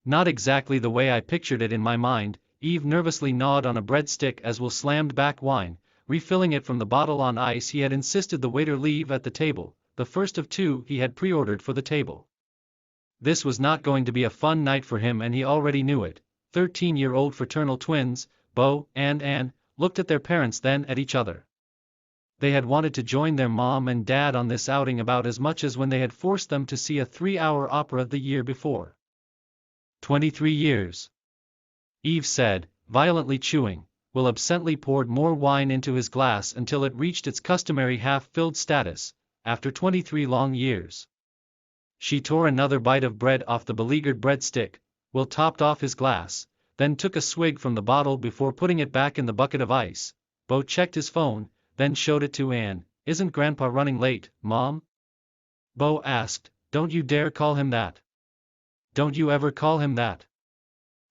Not exactly the way I pictured it in my mind. Eve nervously gnawed on a breadstick as Will slammed back wine, refilling it from the bottle on ice he had insisted the waiter leave at the table, the first of two he had pre-ordered for the table. This was not going to be a fun night for him and he already knew it. 13-year-old fraternal twins, Bo and Ann, looked at their parents then at each other. They had wanted to join their mom and dad on this outing about as much as when they had forced them to see a 3-hour opera the year before. 23 years. Eve said, violently chewing. Will absently poured more wine into his glass until it reached its customary half-filled status, after 23 long years. She tore another bite of bread off the beleaguered breadstick. Will topped off his glass, then took a swig from the bottle before putting it back in the bucket of ice. Bo checked his phone, then showed it to Ann. Isn't Grandpa running late, Mom? Bo asked. Don't you dare call him that. Don't you ever call him that.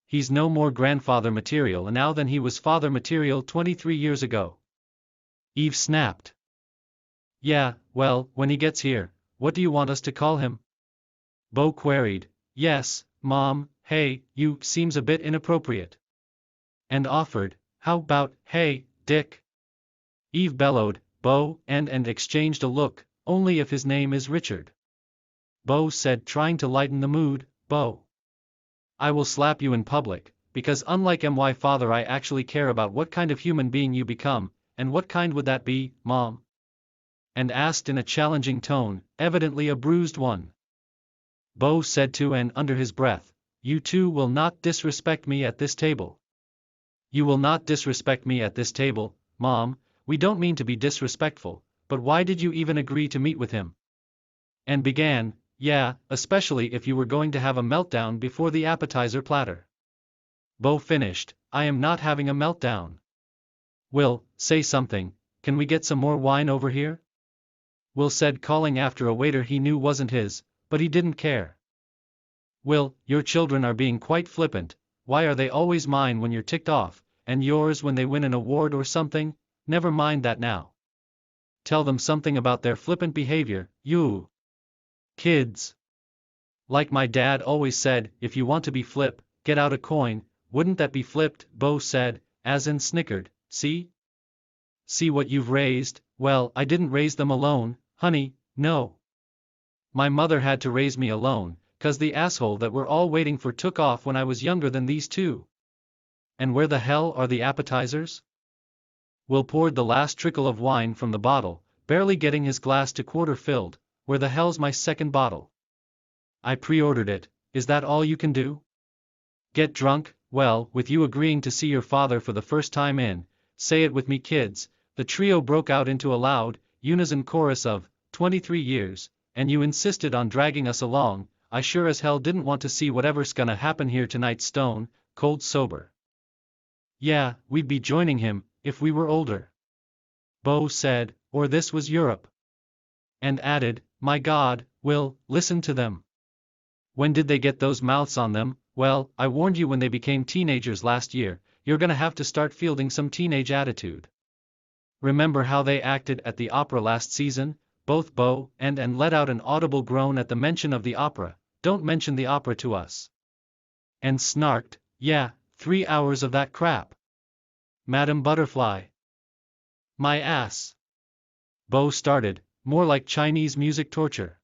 He's no more grandfather material now than he was father material 23 years ago. Eve snapped. Yeah, well, when he gets here, what do you want us to call him? Bo queried. Yes, Mom, hey, you, seems a bit inappropriate. And offered, how about, hey, Dick? Eve bellowed, Bo, and exchanged a look, only if his name is Richard. Bo said, trying to lighten the mood, Bo. I will slap you in public, because unlike my father I actually care about what kind of human being you become, and what kind would that be, Mom? And asked in a challenging tone, evidently a bruised one. Bo said to Ann under his breath, you two will not disrespect me at this table. You will not disrespect me at this table, Mom. We don't mean to be disrespectful, but why did you even agree to meet with him? And began, yeah, especially if you were going to have a meltdown before the appetizer platter. Bo finished, I am not having a meltdown. Will, say something, can we get some more wine over here? Will said, calling after a waiter he knew wasn't his, but he didn't care. Will, your children are being quite flippant. Why are they always mine when you're ticked off, and yours when they win an award or something? Never mind that now. Tell them something about their flippant behavior, you kids. Like my dad always said, if you want to be flip, get out a coin. Wouldn't that be flipped? Bo said, as Ann snickered. See? See what you've raised? Well, I didn't raise them alone, honey, no. My mother had to raise me alone, 'cause the asshole that we're all waiting for took off when I was younger than these two. And where the hell are the appetizers? Will poured the last trickle of wine from the bottle, barely getting his glass to quarter filled. Where the hell's my second bottle? I pre-ordered it. Is that all you can do? Get drunk? Well, with you agreeing to see your father for the first time in, say it with me kids, the trio broke out into a loud, unison chorus of, 23 years, and you insisted on dragging us along. I sure as hell didn't want to see whatever's gonna happen here tonight stone, cold sober. Yeah, we'd be joining him, if we were older. Bo said, or this was Europe. And added, my God, Will, listen to them. When did they get those mouths on them? Well, I warned you when they became teenagers last year, you're gonna have to start fielding some teenage attitude. Remember how they acted at the opera last season? Both Bo and let out an audible groan at the mention of the opera. Don't mention the opera to us. And snarked, yeah, 3 hours of that crap. Madam Butterfly. My ass. Bo started, more like Chinese music torture.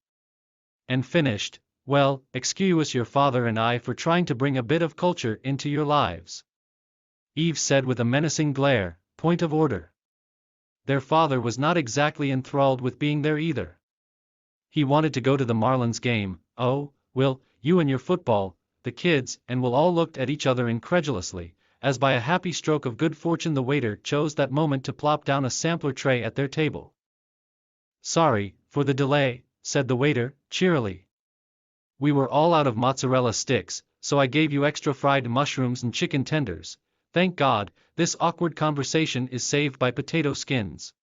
And finished, well, excuse your father and I for trying to bring a bit of culture into your lives. Eve said with a menacing glare, point of order. Their father was not exactly enthralled with being there either. He wanted to go to the Marlins game. Oh, Will, you and your football. The kids and Will all looked at each other incredulously, as by a happy stroke of good fortune the waiter chose that moment to plop down a sampler tray at their table. Sorry for the delay, said the waiter, cheerily. We were all out of mozzarella sticks, so I gave you extra fried mushrooms and chicken tenders. Thank God, this awkward conversation is saved by potato skins.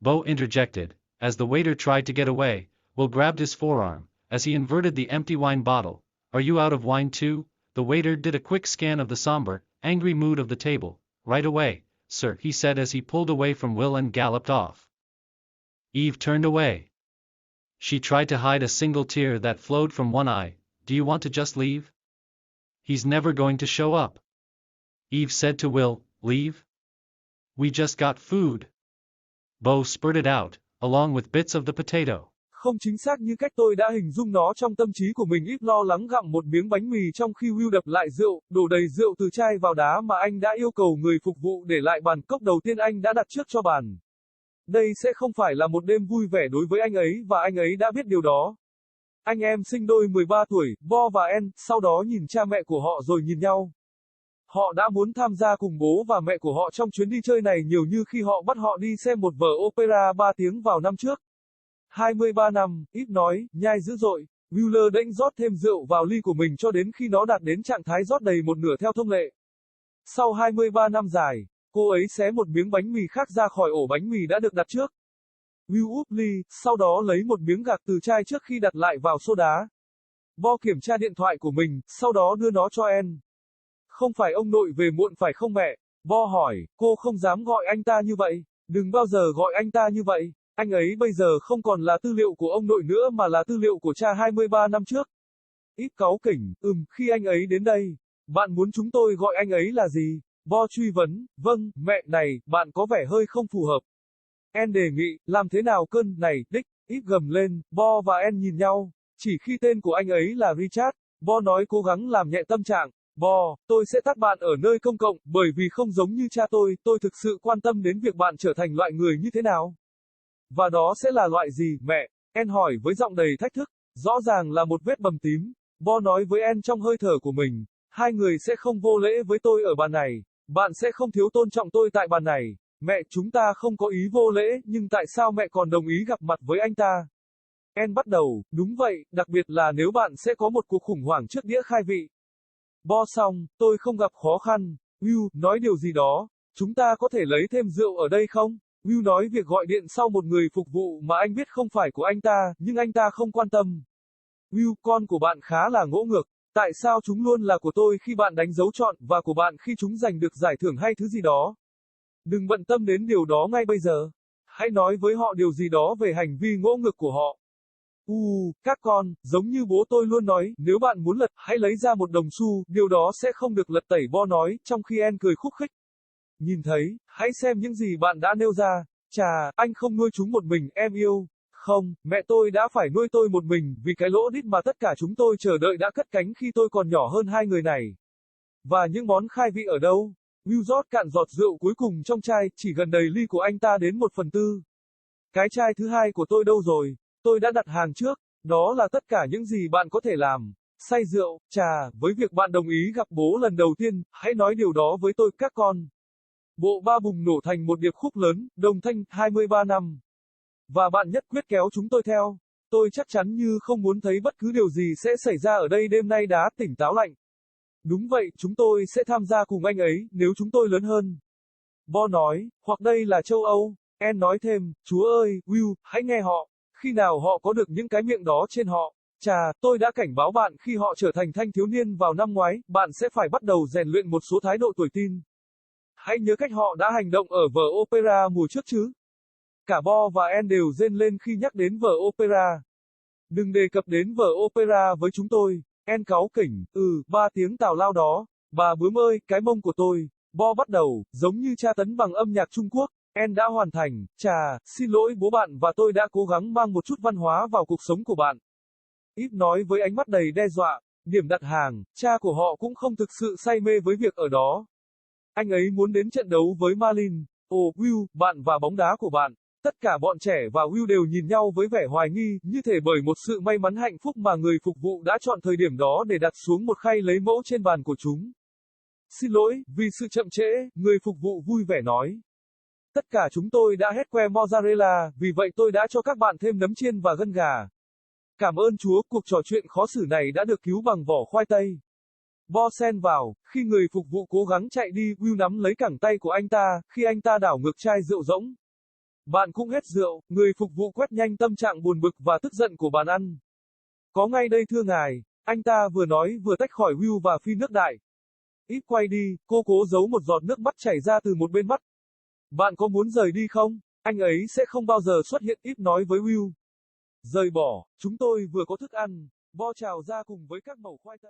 Bo interjected, as the waiter tried to get away. Will grabbed his forearm, as he inverted the empty wine bottle. Are you out of wine too? The waiter did a quick scan of the somber, angry mood of the table. Right away, sir, he said as he pulled away from Will and galloped off. Eve turned away. She tried to hide a single tear that flowed from one eye. Do you want to just leave? He's never going to show up. Eve said to Will, leave? We just got food. Bo spurted out, along with bits of the potato. Không chính xác như cách tôi đã hình dung nó trong tâm trí của mình. Eve lo lắng gặm một miếng bánh mì trong khi Will đập lại rượu, đổ đầy rượu từ chai vào đá mà anh đã yêu cầu người phục vụ để lại bàn. Cốc đầu tiên anh đã đặt trước cho bàn. Đây sẽ không phải là một đêm vui vẻ đối với anh ấy và anh ấy đã biết điều đó. Anh em sinh đôi 13 tuổi, Bo và En, sau đó nhìn cha mẹ của họ rồi nhìn nhau. Họ đã muốn tham gia cùng bố và mẹ của họ trong chuyến đi chơi này nhiều như khi họ bắt họ đi xem một vở opera 3 tiếng vào năm trước. 23 năm, Eve nói, nhai dữ dội. Wheeler đễnh rót thêm rượu vào ly của mình cho đến khi nó đạt đến trạng thái rót đầy một nửa theo thông lệ. Sau 23 năm dài, cô ấy xé một miếng bánh mì khác ra khỏi ổ bánh mì đã được đặt trước. Will úp ly, sau đó lấy một miếng gạc từ chai trước khi đặt lại vào xô đá. Bo kiểm tra điện thoại của mình, sau đó đưa nó cho En. Không phải ông nội về muộn phải không mẹ? Bo hỏi, cô không dám gọi anh ta như vậy. Đừng bao giờ gọi anh ta như vậy. Anh ấy bây giờ không còn là tư liệu của ông nội nữa mà là tư liệu của cha 23 năm trước. Ít cáu kỉnh, khi anh ấy đến đây, bạn muốn chúng tôi gọi anh ấy là gì? Bo truy vấn, vâng, mẹ này, bạn có vẻ hơi không phù hợp. En đề nghị, làm thế nào cơn này, đích, ít gầm lên, Bo và En nhìn nhau, chỉ khi tên của anh ấy là Richard, Bo nói cố gắng làm nhẹ tâm trạng, Bo, tôi sẽ tắt bạn ở nơi công cộng, bởi vì không giống như cha tôi thực sự quan tâm đến việc bạn trở thành loại người như thế nào. Và đó sẽ là loại gì, mẹ? En hỏi với giọng đầy thách thức, rõ ràng là một vết bầm tím, Bo nói với En trong hơi thở của mình, hai người sẽ không vô lễ với tôi ở bàn này, bạn sẽ không thiếu tôn trọng tôi tại bàn này. Mẹ, chúng ta không có ý vô lễ, nhưng tại sao mẹ còn đồng ý gặp mặt với anh ta? En bắt đầu, đúng vậy, đặc biệt là nếu bạn sẽ có một cuộc khủng hoảng trước đĩa khai vị. Bo xong, tôi không gặp khó khăn. Will, nói điều gì đó, chúng ta có thể lấy thêm rượu ở đây không? Will nói việc gọi điện sau một người phục vụ mà anh biết không phải của anh ta, nhưng anh ta không quan tâm. Will, con của bạn khá là ngỗ ngược. Tại sao chúng luôn là của tôi khi bạn đánh dấu chọn và của bạn khi chúng giành được giải thưởng hay thứ gì đó? Đừng bận tâm đến điều đó ngay bây giờ. Hãy nói với họ điều gì đó về hành vi ngỗ ngược của họ. Các con, giống như bố tôi luôn nói, nếu bạn muốn lật, hãy lấy ra một đồng xu, điều đó sẽ không được lật tẩy, Bo nói, trong khi En cười khúc khích. Nhìn thấy, hãy xem những gì bạn đã nêu ra. Chà, anh không nuôi chúng một mình, em yêu. Không, mẹ tôi đã phải nuôi tôi một mình, vì cái lỗ đít mà tất cả chúng tôi chờ đợi đã cất cánh khi tôi còn nhỏ hơn hai người này. Và những món khai vị ở đâu? Will rót cạn giọt rượu cuối cùng trong chai, chỉ gần đầy ly của anh ta đến 1/4. Cái chai thứ hai của tôi đâu rồi? Tôi đã đặt hàng trước. Đó là tất cả những gì bạn có thể làm. Say rượu, chà, với việc bạn đồng ý gặp bố lần đầu tiên, hãy nói điều đó với tôi, các con. Bộ ba bùng nổ thành một điệp khúc lớn, đồng thanh, 23 năm. Và bạn nhất quyết kéo chúng tôi theo. Tôi chắc chắn như không muốn thấy bất cứ điều gì sẽ xảy ra ở đây đêm nay đá tỉnh táo lạnh. Đúng vậy, chúng tôi sẽ tham gia cùng anh ấy, nếu chúng tôi lớn hơn. Bo nói, hoặc đây là châu Âu. En nói thêm, Chúa ơi, Will, hãy nghe họ. Khi nào họ có được những cái miệng đó trên họ. Chà, tôi đã cảnh báo bạn khi họ trở thành thanh thiếu niên vào năm ngoái, bạn sẽ phải bắt đầu rèn luyện một số thái độ tuổi tin. Hãy nhớ cách họ đã hành động ở vở opera mùa trước chứ. Cả Bo và En đều rên lên khi nhắc đến vở opera. Đừng đề cập đến vở opera với chúng tôi. En cáu kỉnh, 3 tiếng tào lao đó. Bà bướm ơi, cái mông của tôi. Bo bắt đầu, giống như tra tấn bằng âm nhạc Trung Quốc. En đã hoàn thành. Chà, xin lỗi bố bạn và tôi đã cố gắng mang một chút văn hóa vào cuộc sống của bạn. Eve nói với ánh mắt đầy đe dọa. Điểm đặt hàng, cha của họ cũng không thực sự say mê với việc ở đó. Anh ấy muốn đến trận đấu với Marlin. Will, bạn và bóng đá của bạn. Tất cả bọn trẻ và Will đều nhìn nhau với vẻ hoài nghi, như thể bởi một sự may mắn hạnh phúc mà người phục vụ đã chọn thời điểm đó để đặt xuống một khay lấy mẫu trên bàn của chúng. Xin lỗi, vì sự chậm trễ, người phục vụ vui vẻ nói. Tất cả chúng tôi đã hết que mozzarella, vì vậy tôi đã cho các bạn thêm nấm chiên và gân gà. Cảm ơn Chúa, cuộc trò chuyện khó xử này đã được cứu bằng vỏ khoai tây. Bo xen vào, khi người phục vụ cố gắng chạy đi, Will nắm lấy cẳng tay của anh ta, khi anh ta đảo ngược chai rượu rỗng. Bạn cũng hết rượu, người phục vụ quét nhanh tâm trạng buồn bực và tức giận của bàn ăn. Có ngay đây thưa ngài, anh ta vừa nói vừa tách khỏi Will và phi nước đại. Ít quay đi, cô cố giấu một giọt nước mắt chảy ra từ một bên mắt. Bạn có muốn rời đi không? Anh ấy sẽ không bao giờ xuất hiện, ít nói với Will. Rời bỏ, chúng tôi vừa có thức ăn. Bo trào ra cùng với các mẩu khoai tây.